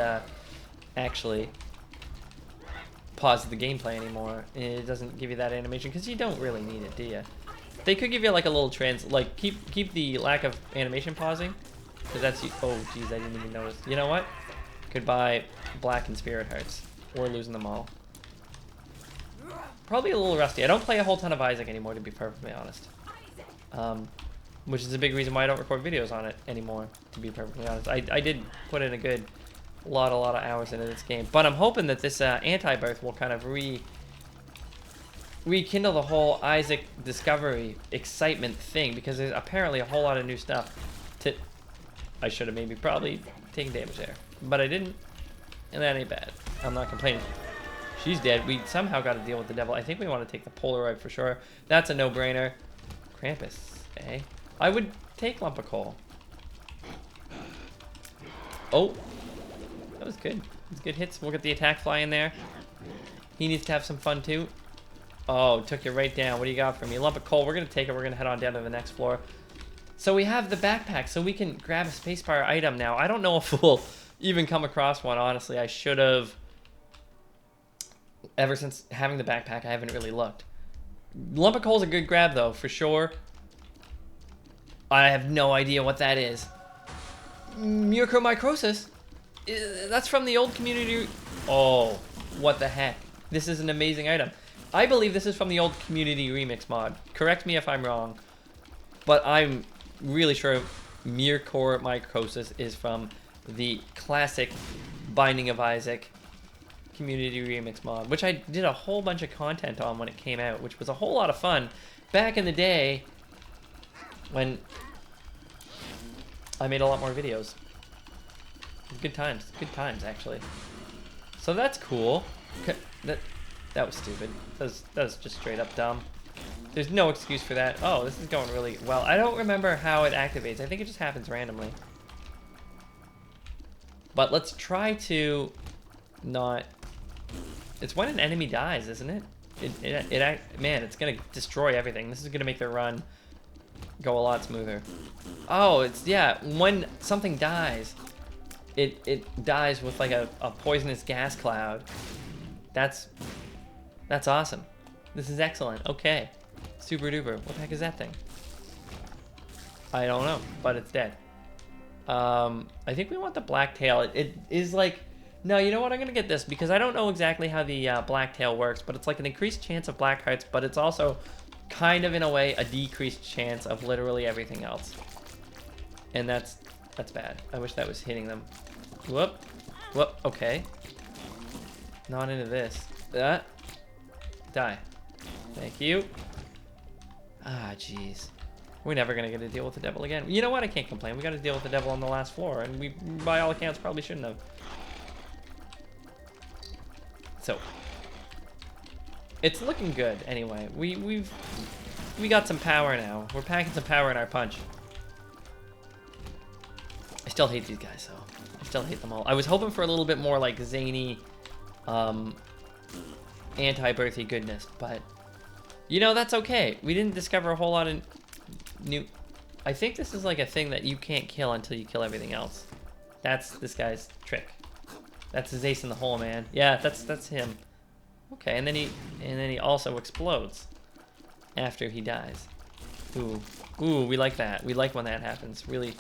Speaker 1: actually pause the gameplay anymore. It doesn't give you that animation because you don't really need it, do you? They could give you like a little keep the lack of animation pausing, because that's, oh geez, I didn't even notice. You know what? Could buy Black and Spirit Hearts. We're losing them all. Probably a little rusty. I don't play a whole ton of Isaac anymore, to be perfectly honest. Which is a big reason why I don't record videos on it anymore, to be perfectly honest. I did put in a good lot of hours into this game, but I'm hoping that this Anti-Birth will kind of rekindle the whole Isaac discovery excitement thing, because there's apparently a whole lot of new stuff. I should have maybe probably taken damage there, but I didn't, and that ain't bad. I'm not complaining. She's dead. We somehow got to deal with the devil. I think we want to take the Polaroid for sure. That's a no-brainer. Krampus, eh? I would take Lump of Coal. Oh, that was good. It's good hits. We'll get the attack fly in there. He needs to have some fun too. Oh, took you right down. What do you got for me? Lump of coal. We're going to take it. We're going to head on down to the next floor. So we have the backpack, so we can grab a spacebar item now. I don't know if we'll even come across one, honestly. I should have. Ever since having the backpack, I haven't really looked. Lump of coal's a good grab, though, for sure. I have no idea what that is. Mucormycosis? That's from the old community. Oh, what the heck. This is an amazing item. I believe this is from the old community remix mod. Correct me if I'm wrong. But I'm really sure mucormycosis is from the classic Binding of Isaac community remix mod, which I did a whole bunch of content on when it came out, which was a whole lot of fun back in the day when I made a lot more videos. Good times actually. So that's cool. That was stupid. That was just straight up dumb. There's no excuse for that. Oh, this is going really well. I don't remember how it activates. I think it just happens randomly. But let's try to not... It's when an enemy dies, isn't it? Man, it's gonna destroy everything. This is gonna make the run go a lot smoother. Oh, it's, yeah, when something dies, it dies with like a poisonous gas cloud. That's awesome. This is excellent. Okay. Super duper. What the heck is that thing? I don't know, but it's dead. I think we want the black tail. It is like... No, you know what? I'm going to get this because I don't know exactly how the black tail works, but it's like an increased chance of black hearts, but it's also kind of, in a way, a decreased chance of literally everything else. And that's bad. I wish that was hitting them. Whoop. Whoop. Okay. Not into this. Die. Thank you. Ah, jeez. We're never going to get to deal with the devil again. You know what? I can't complain. We got to deal with the devil on the last floor, and we, by all accounts, probably shouldn't have. So, it's looking good anyway. We got some power now. We're packing some power in our punch. I still hate these guys though. I still hate them all. I was hoping for a little bit more like zany, anti-birthy goodness, but you know, that's okay. We didn't discover a whole lot of new... I think this is like a thing that you can't kill until you kill everything else. That's this guy's trick. That's his ace in the hole, man. Yeah, that's him. Okay, and then he also explodes after he dies. Ooh, we like that. We like when that happens. Really,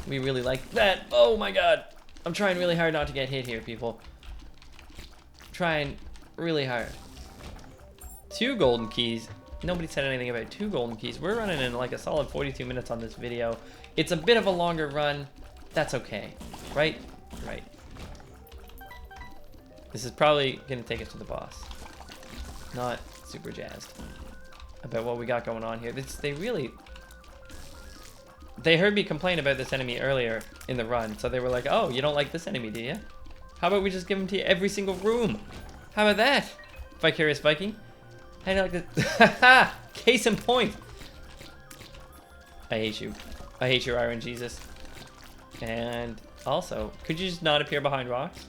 Speaker 1: we really like that. Oh my god, I'm trying really hard not to get hit here, people. Trying really hard. 2 golden keys. Nobody said anything about 2 golden keys. We're running in like a solid 42 minutes on this video. It's a bit of a longer run. That's okay, right? Right. This is probably gonna take us to the boss. Not super jazzed about what we got going on here. They heard me complain about this enemy earlier in the run, so they were like, oh, you don't like this enemy, do you? How about we just give him to you every single room? How about that, Vicarious Viking? How do you like this? Case in point. I hate you. I hate your Iron Jesus. And also, could you just not appear behind rocks?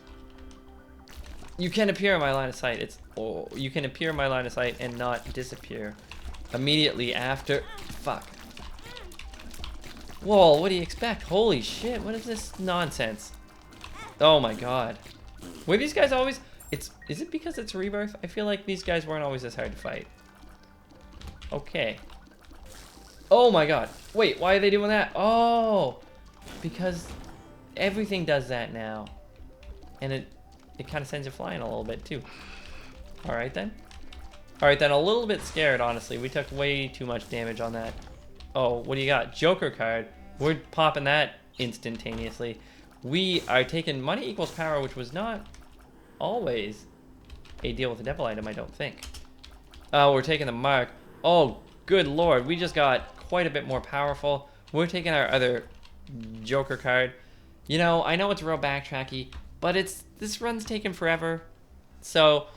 Speaker 1: You can appear in my line of sight. You can appear in my line of sight and not disappear immediately after. Fuck. Whoa, what do you expect? Holy shit, what is this nonsense? Oh my god. Were these guys always... Is it because it's Rebirth? I feel like these guys weren't always this hard to fight. Okay. Oh my god. Wait, why are they doing that? Oh! Because everything does that now. And it kind of sends you flying a little bit too. Alright then. Alright then, a little bit scared, honestly. We took way too much damage on that. Oh, what do you got? Joker card. We're popping that instantaneously. We are taking money equals power, which was not always a deal with the devil item, I don't think. Oh, we're taking the mark. Oh, good lord. We just got quite a bit more powerful. We're taking our other Joker card. You know, I know it's real backtracky, but this run's taking forever. So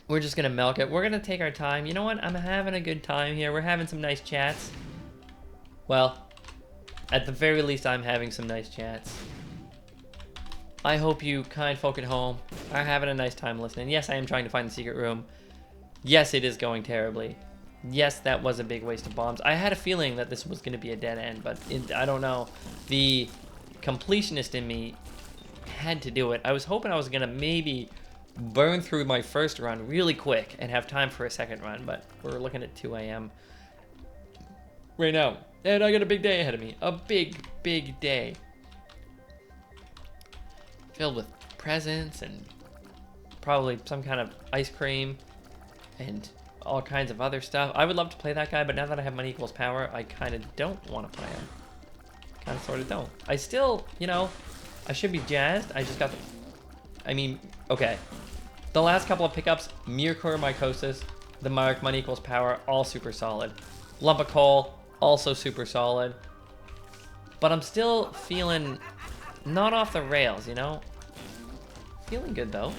Speaker 1: we're just gonna milk it. We're gonna take our time. You know what? I'm having a good time here. We're having some nice chats. Well, at the very least, I'm having some nice chats. I hope you kind folk at home are having a nice time listening. Yes, I am trying to find the secret room. Yes, it is going terribly. Yes, that was a big waste of bombs. I had a feeling that this was going to be a dead end, but I don't know. The completionist in me had to do it. I was hoping I was going to maybe burn through my first run really quick and have time for a second run, but we're looking at 2 a.m. right now. And I got a big day ahead of me. A big, big day. Filled with presents and probably some kind of ice cream and all kinds of other stuff. I would love to play that guy, but now that I have money equals power, I kind of don't want to play him. Kind of sort of don't. I still, you know, I should be jazzed. I just got the... I mean, okay. The last couple of pickups, Mucor Mycosis, the Mark, money equals power, all super solid. Lump of coal, also super solid. But I'm still feeling not off the rails, you know? Feeling good, though.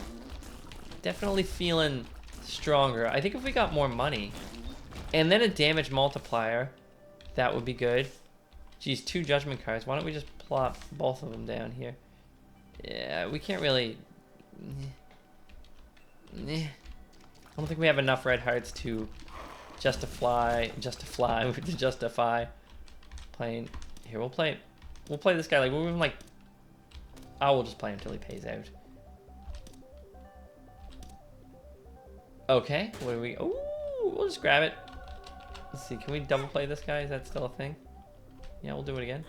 Speaker 1: Definitely feeling stronger. I think if we got more money and then a damage multiplier, that would be good. Geez, 2 judgment cards. Why don't we just plop both of them down here? Yeah, we can't really... I don't think we have enough red hearts to justify playing. Here, we'll play this guy. Like, we'll even like... I will just play him until he pays out. Okay, what do we... Ooh, we'll just grab it. Let's see, can we double play this guy? Is that still a thing? Yeah, we'll do it again.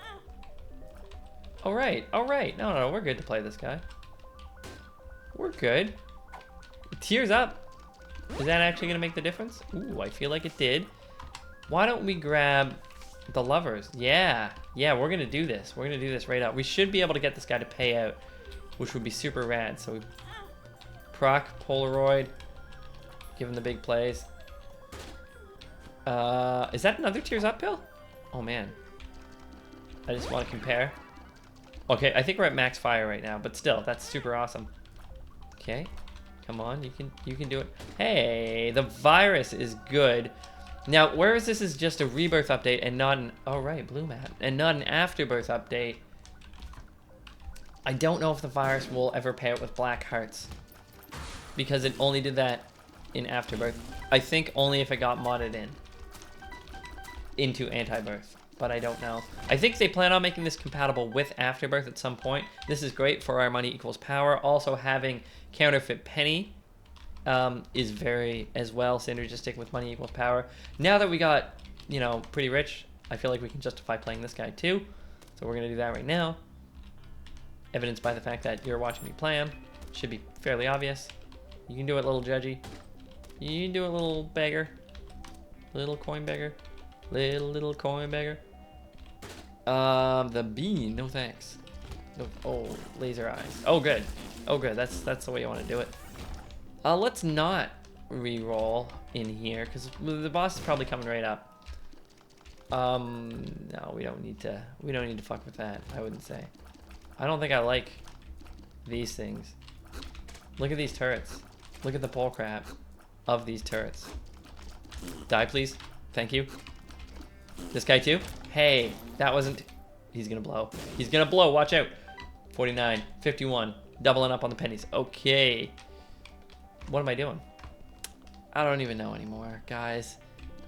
Speaker 1: Alright, alright. No, we're good to play this guy. We're good. Tears up. Is that actually going to make the difference? Ooh, I feel like it did. Why don't we grab the lovers? Yeah, we're going to do this. We're going to do this right out. We should be able to get this guy to pay out, which would be super rad. So we proc Polaroid. Give him the big plays. Is that another Tears Up pill? Oh, man. I just want to compare. Okay, I think we're at max fire right now, but still, that's super awesome. Okay, come on, you can do it. Hey, the virus is good. Now, whereas this is just a rebirth update and not an... Oh, right, blue mat. And not an afterbirth update, I don't know if the virus will ever pay out with black hearts. Because it only did that in Afterbirth. I think only if it got modded into Antibirth, but I don't know. I think they plan on making this compatible with Afterbirth at some point. This is great for our money equals power. Also having counterfeit penny is very as well synergistic with money equals power. Now that we got, you know, pretty rich, I feel like we can justify playing this guy too. So we're gonna do that right now. Evidenced by the fact that you're watching me play him. Should be fairly obvious. You can do it, little judgy. You can do it, little beggar. Little coin beggar. Little coin beggar. The bean, no thanks. No, oh, laser eyes. Oh, good. Oh, good. That's the way you want to do it. Let's not re-roll in here because the boss is probably coming right up. No, we don't need to. We don't need to fuck with that. I wouldn't say. I don't think I like these things. Look at these turrets. Look at the pole crap of these turrets. Die, please. Thank you. This guy too? Hey, that wasn't... He's gonna blow. He's gonna blow. Watch out. 49, 51. Doubling up on the pennies. Okay. What am I doing? I don't even know anymore, guys.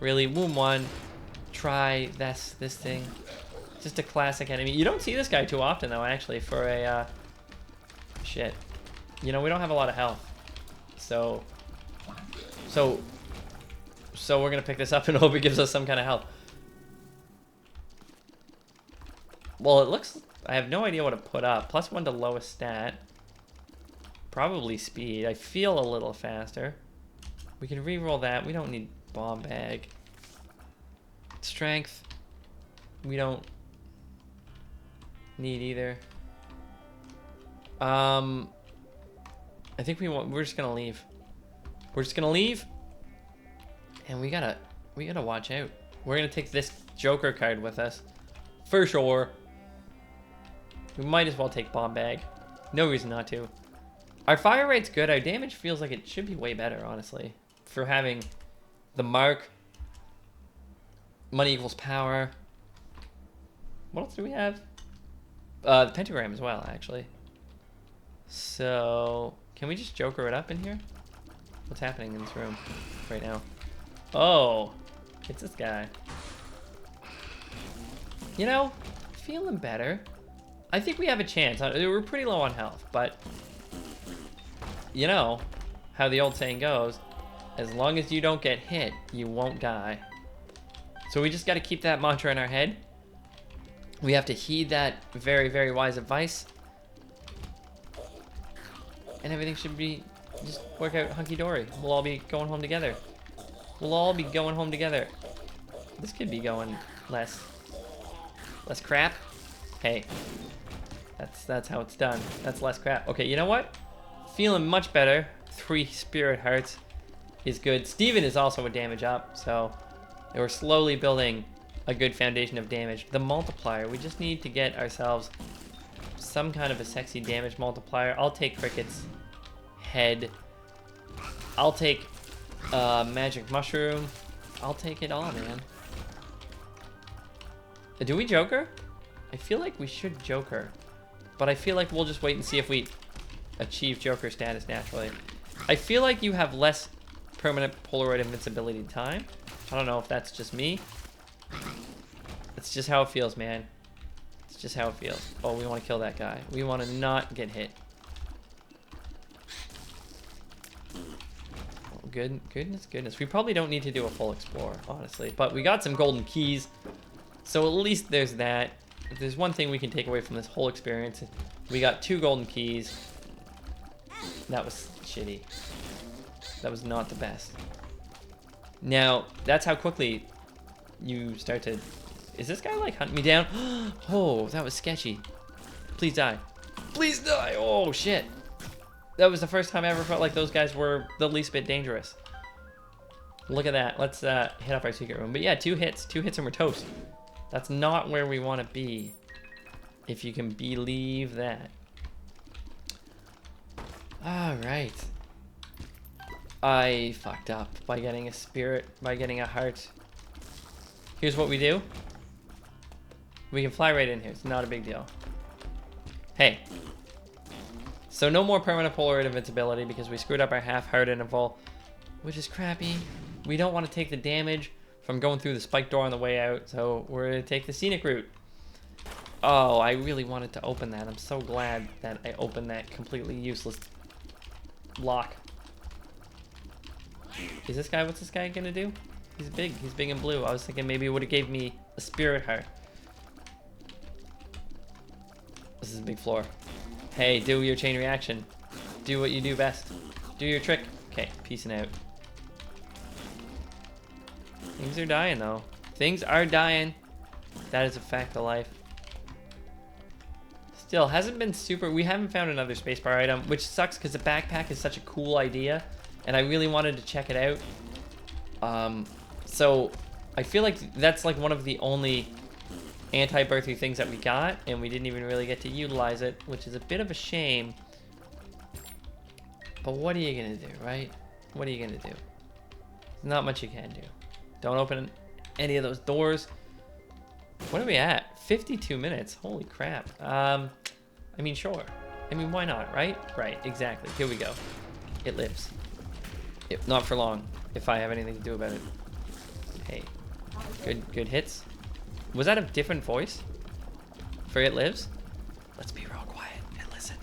Speaker 1: Really, Wound 1. Try this thing. Just a classic enemy. You don't see this guy too often, though, actually, for a... Shit. You know, we don't have a lot of health. So we're gonna pick this up and hope it gives us some kind of health. Well, it looks... I have no idea what to put up. +1 to lowest stat. Probably speed. I feel a little faster. We can re-roll that. We don't need bomb bag. Strength. We don't need either. I think we're just gonna leave. We're just gonna leave. And we gotta watch out. We're gonna take this Joker card with us. For sure. We might as well take bomb bag. No reason not to. Our fire rate's good. Our damage feels like it should be way better, honestly. For having the mark. Money equals power. What else do we have? The pentagram as well, actually. So, can we just Joker it up in here? What's happening in this room right now? Oh, it's this guy. You know, feeling better. I think we have a chance. We're pretty low on health, but you know how the old saying goes, as long as you don't get hit, you won't die. So we just got to keep that mantra in our head. We have to heed that very, very wise advice. And everything should be just work out hunky-dory. We'll all be going home together. We'll all be going home together. This could be going less crap. Hey, that's how it's done. That's less crap. Okay, you know what? Feeling much better. 3 spirit hearts is good. Steven is also a damage up, so we're slowly building a good foundation of damage. The multiplier, we just need to get ourselves some kind of a sexy damage multiplier. I'll take Cricket's head. I'll take magic mushroom. I'll take it all, man. Do we Joker? I feel like we should Joker, but I feel like we'll just wait and see if we achieve Joker status naturally. I feel like you have less permanent Polaroid invincibility time. I don't know if that's just me. It's just how it feels, man. It's just how it feels. Oh, we want to kill that guy. We want to not get hit. Oh, goodness. We probably don't need to do a full explore, honestly. But we got some golden keys. So at least there's that. If there's one thing we can take away from this whole experience, we got 2 golden keys. That was shitty. That was not the best. Now, that's how quickly you start to... Is this guy like hunting me down? Oh, that was sketchy. Please die. Please die! Oh, shit. That was the first time I ever felt like those guys were the least bit dangerous. Look at that. Let's hit up our secret room. But yeah, 2 hits. 2 hits and we're toast. That's not where we want to be. If you can believe that. Alright. I fucked up by getting a spirit, by getting a heart. Here's what we do. We can fly right in here. It's not a big deal. Hey. So no more permanent Polaroid invincibility because we screwed up our half heart interval, which is crappy. We don't want to take the damage from going through the spike door on the way out, so we're going to take the scenic route. Oh, I really wanted to open that. I'm so glad that I opened that completely useless lock. Is this guy, what's this guy gonna do? He's big and blue. I was thinking maybe it would have gave me a spirit heart. This is a big floor. Hey, do your chain reaction. Do what you do best. Do your trick. Okay, peacing out. Things are dying though. Things are dying. That is a fact of life. Still, hasn't been super... We haven't found another spacebar item, which sucks because the backpack is such a cool idea, and I really wanted to check it out. So, I feel like that's like one of the only anti-birthy things that we got, and we didn't even really get to utilize it, which is a bit of a shame. But what are you going to do, right? What are you going to do? Not much you can do. Don't open any of those doors. What are we at? 52 minutes. Holy crap. I mean, sure. I mean, why not, right? Right, exactly. Here we go. It lives. Not for long, if I have anything to do about it. Hey. Good hits. Was that a different voice for It Lives? Let's be real quiet and listen.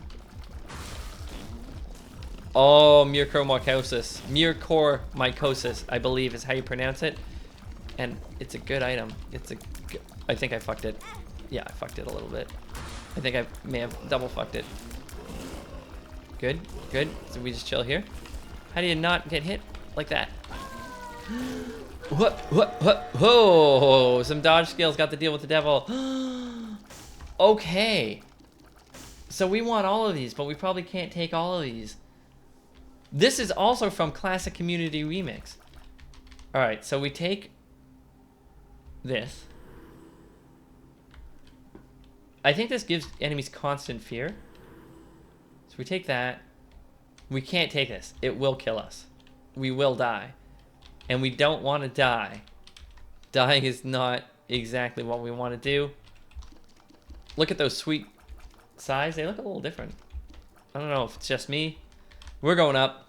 Speaker 1: Oh, mucormycosis. Mucormycosis, I believe is how you pronounce it. And it's a good item. I think I fucked it. Yeah, I fucked it a little bit. I think I may have double fucked it. Good. So we just chill here. How do you not get hit like that? Whoa! Some dodge skills got to deal with the devil. Okay. So we want all of these, but we probably can't take all of these. This is also from Classic Community Remix. Alright, so we take this. I think this gives enemies constant fear. So we take that. We can't take this. It will kill us. We will die. And we don't want to die. Dying is not exactly what we want to do. Look at those sweet size. They look a little different. I don't know if it's just me. We're going up.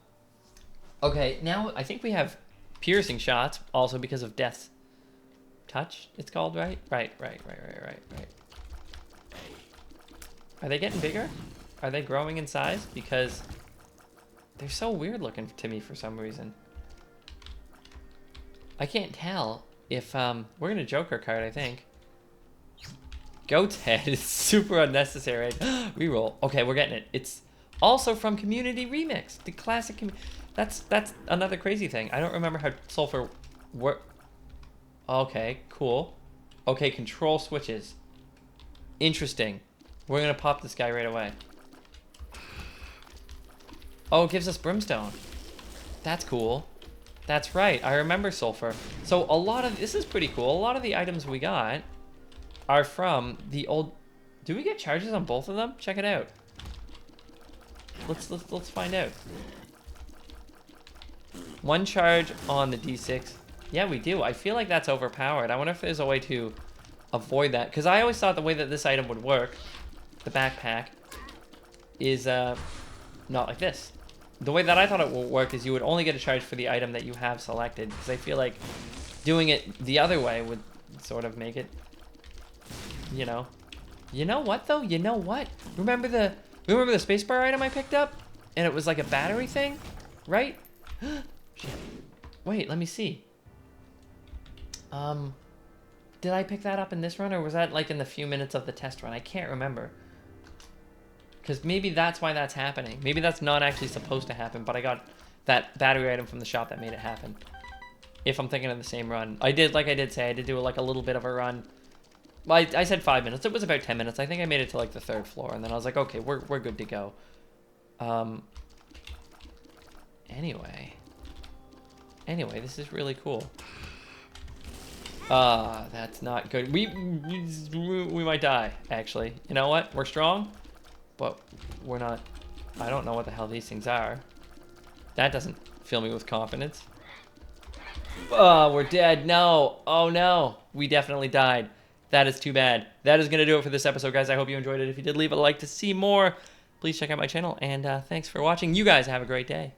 Speaker 1: Okay, now I think we have piercing shots, also because of death's touch, it's called, right? Right. Are they getting bigger? Are they growing in size? Because they're so weird looking to me for some reason. I can't tell if, we're gonna Joker card, I think. Goat's head is super unnecessary. Reroll. Okay, we're getting it. It's also from Community Remix, the classic. That's another crazy thing. I don't remember how Sulfur work. Okay, cool. Okay, control switches. Interesting. We're gonna pop this guy right away. Oh, it gives us Brimstone. That's cool. That's right. I remember Sulfur. So a lot of this is pretty cool. A lot of the items we got are from the old. Do we get charges on both of them? Check it out. Let's find out. One charge on the D6. Yeah, we do. I feel like that's overpowered. I wonder if there's a way to avoid that, because I always thought the way that this item would work, the backpack, is not like this. The way that I thought it would work is you would only get a charge for the item that you have selected, because I feel like doing it the other way would sort of make it, you know. You know what though? You know what? Remember the spacebar item I picked up, and it was like a battery thing, right? Shit. Wait, let me see. Did I pick that up in this run, or was that like in the few minutes of the test run? I can't remember. Because maybe that's why that's happening. Maybe that's not actually supposed to happen, but I got that battery item from the shop that made it happen. If I'm thinking of the same run. I did do like a little bit of a run. Well, I said 5 minutes. It was about 10 minutes. I think I made it to like the 3rd floor, and then I was like, okay, we're good to go. Anyway, this is really cool. That's not good. We might die, actually. You know what? We're strong, but we're not. I don't know what the hell these things are. That doesn't fill me with confidence. Oh, we're dead. No. Oh, no. We definitely died. That is too bad. That is going to do it for this episode, guys. I hope you enjoyed it. If you did, leave a like to see more. Please check out my channel, and thanks for watching. You guys have a great day.